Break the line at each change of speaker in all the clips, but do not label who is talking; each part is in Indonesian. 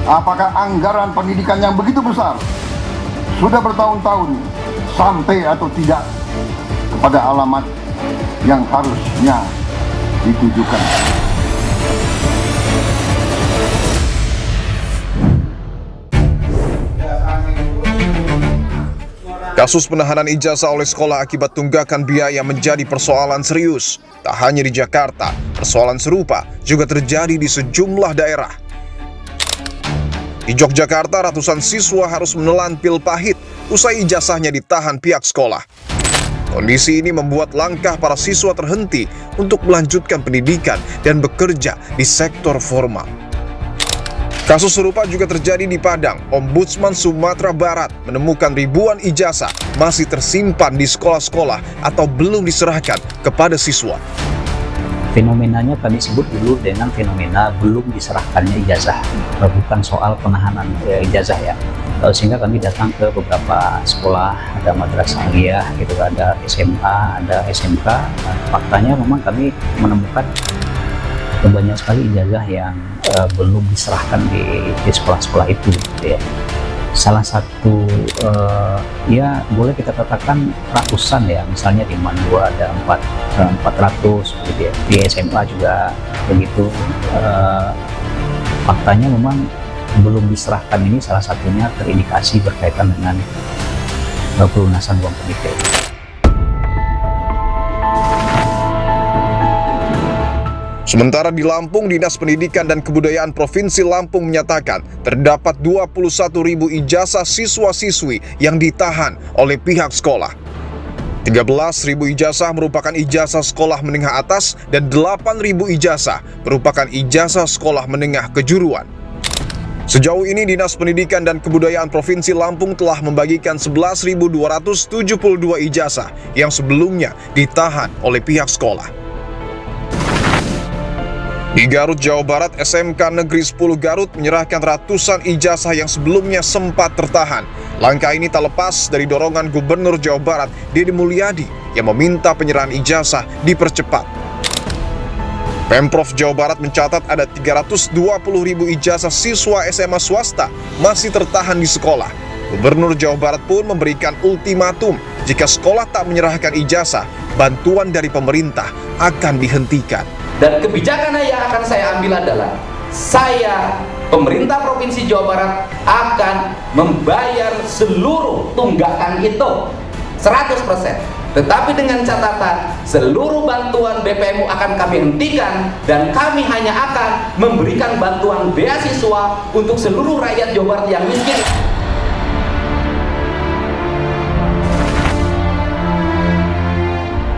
Apakah anggaran pendidikan yang begitu besar sudah bertahun-tahun sampai atau tidak kepada alamat yang harusnya ditujukan?
Kasus penahanan ijazah oleh sekolah akibat tunggakan biaya menjadi persoalan serius. Tak hanya di Jakarta, persoalan serupa juga terjadi di sejumlah daerah. Di Yogyakarta, ratusan siswa harus menelan pil pahit usai ijazahnya ditahan pihak sekolah. Kondisi ini membuat langkah para siswa terhenti untuk melanjutkan pendidikan dan bekerja di sektor formal. Kasus serupa juga terjadi di Padang. Ombudsman Sumatera Barat menemukan ribuan ijazah masih tersimpan di sekolah-sekolah atau belum diserahkan kepada siswa.
Fenomenanya kami sebut dulu dengan fenomena belum diserahkannya ijazah, bukan soal penahanan ijazah ya. Sehingga kami datang ke beberapa sekolah, ada madrasah aliyah, gitu, ada SMA, ada SMK. Faktanya memang kami menemukan banyak sekali ijazah yang belum diserahkan di sekolah-sekolah itu, gitu ya. Salah satu ya boleh kita katakan ratusan ya, misalnya di Mandu ada 400 gitu ya, di SMA juga begitu. Faktanya memang belum diserahkan ini salah satunya terindikasi berkaitan dengan pelunasan uang pendidik.
Sementara di Lampung, Dinas Pendidikan dan Kebudayaan Provinsi Lampung menyatakan terdapat 21.000 ijazah siswa-siswi yang ditahan oleh pihak sekolah. 13.000 ijazah merupakan ijazah sekolah menengah atas dan 8.000 ijazah merupakan ijazah sekolah menengah kejuruan. Sejauh ini Dinas Pendidikan dan Kebudayaan Provinsi Lampung telah membagikan 11.272 ijazah yang sebelumnya ditahan oleh pihak sekolah. Di Garut, Jawa Barat, SMK Negeri 10 Garut menyerahkan ratusan ijazah yang sebelumnya sempat tertahan. Langkah ini tak lepas dari dorongan Gubernur Jawa Barat, Deddy Mulyadi, yang meminta penyerahan ijazah dipercepat. Pemprov Jawa Barat mencatat ada 320.000 ijazah siswa SMA swasta masih tertahan di sekolah. Gubernur Jawa Barat pun memberikan ultimatum, jika sekolah tak menyerahkan ijazah, bantuan dari pemerintah akan dihentikan.
Dan kebijakan yang akan saya ambil adalah pemerintah Provinsi Jawa Barat akan membayar seluruh tunggakan itu 100%. Tetapi dengan catatan seluruh bantuan BPMU akan kami hentikan dan kami hanya akan memberikan bantuan beasiswa untuk seluruh rakyat Jawa Barat yang miskin.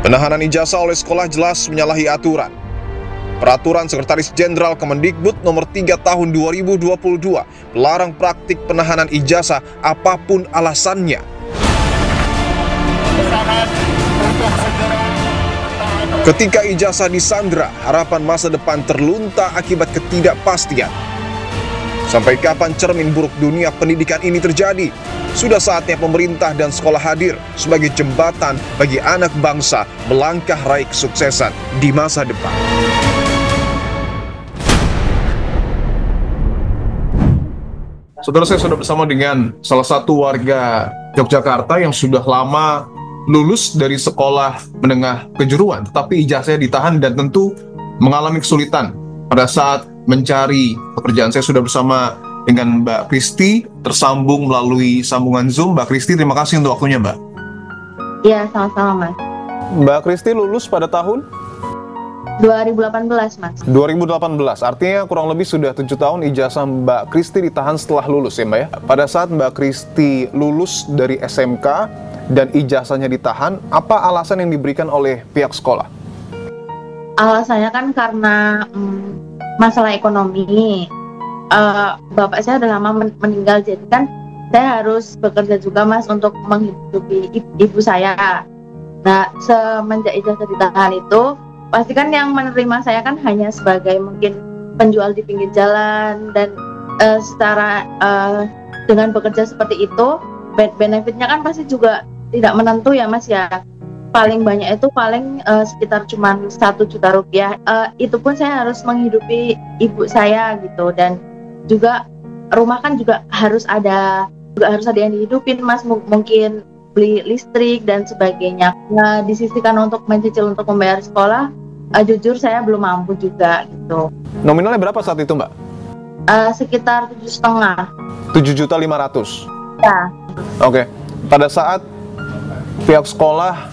Penahanan ijazah oleh sekolah jelas menyalahi aturan. Peraturan Sekretaris Jenderal Kemendikbud Nomor 3 Tahun 2022 melarang praktik penahanan ijazah apapun alasannya. Ketika ijazah disandra, harapan masa depan terlunta akibat ketidakpastian. Sampai kapan cermin buruk dunia pendidikan ini terjadi? Sudah saatnya pemerintah dan sekolah hadir sebagai jembatan bagi anak bangsa melangkah raih kesuksesan di masa depan.
Saudara, saya sudah bersama dengan salah satu warga Yogyakarta yang sudah lama lulus dari sekolah menengah kejuruan, tetapi ijazahnya ditahan dan tentu mengalami kesulitan pada saat mencari pekerjaan. Saya sudah bersama dengan Mbak Kristi, tersambung melalui sambungan Zoom. Mbak Kristi, terima kasih untuk waktunya, Mbak.
Iya, sama-sama, Mas.
Mbak Kristi lulus pada tahun?
2018, Mas.
2018, artinya kurang lebih sudah 7 tahun ijazah Mbak Kristi ditahan setelah lulus ya, Mbak ya? Pada saat Mbak Kristi lulus dari SMK dan ijazahnya ditahan, apa alasan yang diberikan oleh pihak sekolah?
Alasannya kan karena masalah ekonomi. Bapak saya udah lama meninggal, jadi kan saya harus bekerja juga, Mas, untuk menghidupi ibu saya. Nah, semenjak ijazah ditahan itu, pasti kan yang menerima saya kan hanya sebagai mungkin penjual di pinggir jalan, dan secara dengan bekerja seperti itu benefitnya kan pasti juga tidak menentu ya, Mas ya. Paling banyak itu paling sekitar cuma 1 juta rupiah. Itu pun saya harus menghidupi ibu saya gitu, dan juga rumah kan juga harus ada yang dihidupin Mas, mungkin beli listrik dan sebagainya. Nah, disisihkan untuk mencicil untuk membayar sekolah, jujur saya belum mampu juga gitu.
Nominalnya berapa saat itu, Mbak?
Sekitar 7,5.
7.500.000.
Ya.
Oke. Pada saat pihak sekolah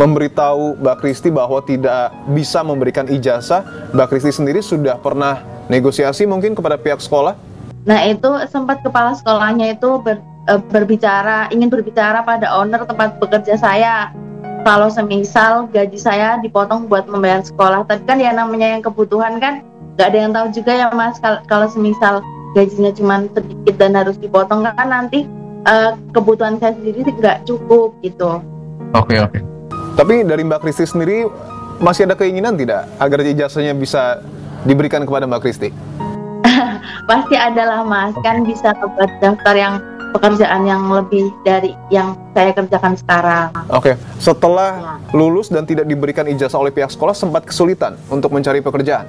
memberitahu Mbak Kristi bahwa tidak bisa memberikan ijazah, Mbak Kristi sendiri sudah pernah negosiasi mungkin kepada pihak sekolah?
Nah, itu sempat kepala sekolahnya itu ingin berbicara pada owner tempat bekerja saya. Kalau semisal gaji saya dipotong buat membayar sekolah, tapi kan ya namanya yang kebutuhan kan nggak ada yang tahu juga ya Mas, kalau semisal gajinya cuma sedikit dan harus dipotong kan nanti kebutuhan saya sendiri nggak cukup gitu.
Oke. Tapi dari Mbak Kristi sendiri masih ada keinginan tidak agar ijazahnya bisa diberikan kepada Mbak Kristi?
Pasti adalah Mas, kan bisa buat daftar yang pekerjaan yang lebih dari yang saya kerjakan sekarang.
Oke. Setelah lulus dan tidak diberikan ijazah oleh pihak sekolah, sempat kesulitan untuk mencari pekerjaan?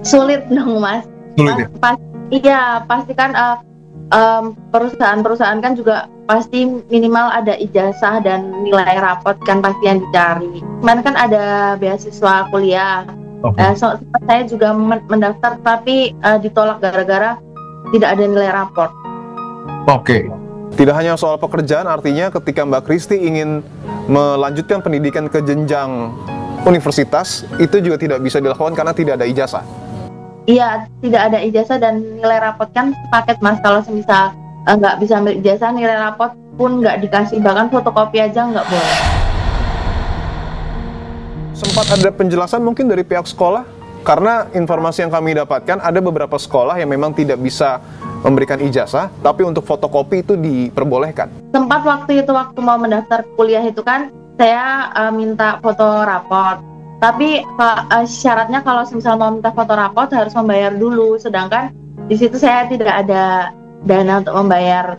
Sulit dong Mas.
Sulit ya?
Pasti kan perusahaan-perusahaan kan juga pasti minimal ada ijazah dan nilai rapot kan pasti yang dicari. Kemarin kan ada beasiswa kuliah. Saya juga mendaftar tapi ditolak gara-gara tidak ada nilai raport.
Oke. Tidak hanya soal pekerjaan, artinya ketika Mbak Kristi ingin melanjutkan pendidikan ke jenjang universitas, itu juga tidak bisa dilakukan karena tidak ada ijazah.
Iya, tidak ada ijazah dan nilai rapot kan paket Mas. Kalau semisal nggak bisa ambil ijazah, nilai rapot pun nggak dikasih, bahkan fotokopi aja nggak boleh.
Sempat ada penjelasan mungkin dari pihak sekolah? Karena informasi yang kami dapatkan, ada beberapa sekolah yang memang tidak bisa memberikan ijazah, tapi untuk fotokopi itu diperbolehkan.
Sempat waktu mau mendaftar kuliah itu kan, saya minta foto raport. Tapi syaratnya kalau misal mau minta foto raport harus membayar dulu, sedangkan di situ saya tidak ada dana untuk membayar.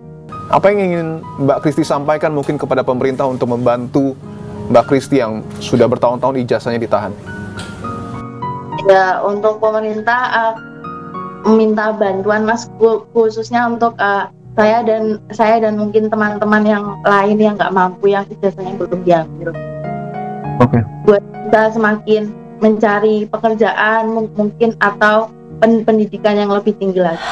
Apa yang ingin Mbak Kristi sampaikan mungkin kepada pemerintah untuk membantu Mbak Kristi yang sudah bertahun-tahun ijazahnya ditahan?
Ya, untuk pemerintah minta bantuan Mas, khususnya untuk saya dan mungkin teman-teman yang lain yang nggak mampu, yang ijazahnya belum diambil.
Oke.
Buat kita semakin mencari pekerjaan mungkin atau pendidikan yang lebih tinggi lagi.